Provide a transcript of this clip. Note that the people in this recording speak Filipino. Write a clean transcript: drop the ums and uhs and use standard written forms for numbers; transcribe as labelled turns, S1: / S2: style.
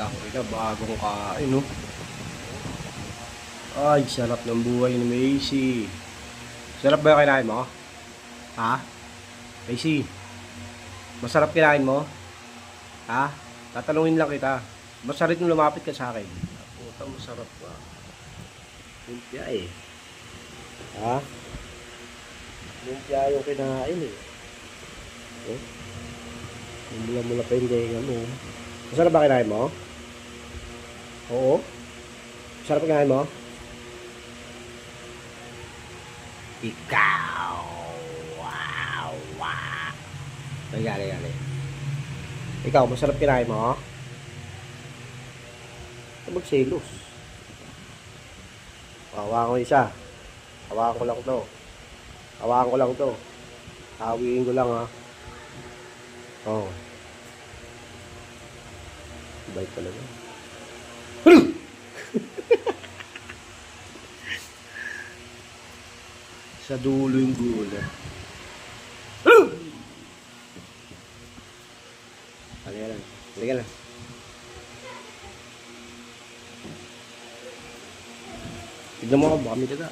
S1: Tangina, bagong kain, no? Ay, sarap ng buhay ni Macy. Sarap ba yung kinain mo? Ha? Macy, masarap kinain mo? Ha? Tatanungin lang kita. Masarap nung lumapit ka sa akin. Puta, masarap ba? Lumpia eh. Ha? Lumpia yung kinain eh. Oh? Mula-mula pa yung denga mo. Masarap ba kinain mo? Oo? Masarap kinain mo? Ikaw! Wow! Wow! Gali. Ikaw, masarap kinain mo? Ito magselos. Hawakan ko isa. Hawakan ko lang to. Hawakan ko lang to. Hawiin ko lang ha. Oo. Bait talaga. Sa dulo yung gula. Halika lang. Halika lang. Tignan mo ako, baka may daga.